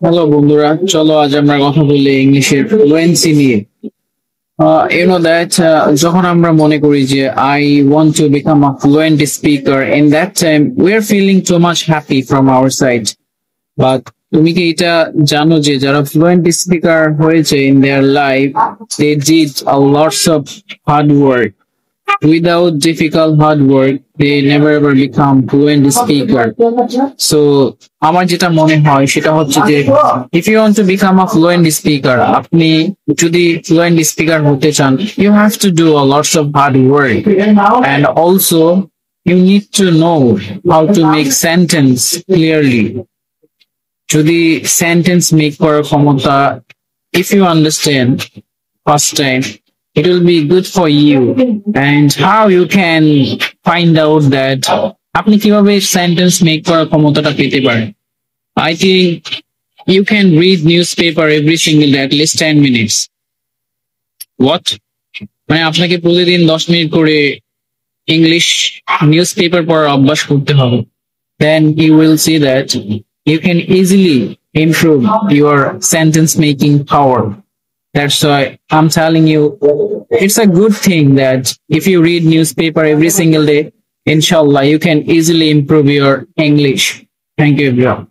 Hello বন্ধুরা, চলো আজ আমরা কথা বলি ইংলিশের ফ্লুয়েন্সি নিয়ে। যখন আমরা মনে করি যে I want to become a fluent speaker, in that time we are feeling too much happy from our side. But তুমি কি এটা জানো যে যারা ফ্লুয়েন্ট স্পিকার হয়েছে in their life, they did a lots of hard work. Without difficult hard work, they never ever become fluent speaker. So আমার যেটা মনে হয় সেটা হচ্ছে যে if you want to become a fluent speaker, আপনি যদি fluent speaker হতে চান, you have to do a lots of hard work, and also you need to know how to make sentence clearly. যদি sentence make করার ক্ষমতা, if you understand first time, it will be good for you. And how you can find out that আপনি কিভাবে sentence make করার ক্ষমতাটা পেতে পারেন? I think you can read newspaper every single day at least 10 minutes. What? মানে আপনাকে প্রতিদিন 10 minute করে ইংলিশ নিউজ পেপার পড়ার অভ্যাস করতে হবে। Then you will see that you can easily improve your sentence making power. That's why I'm telling you, it's a good thing that if you read newspaper every single day, inshallah, you can easily improve your English. Thank you, everyone.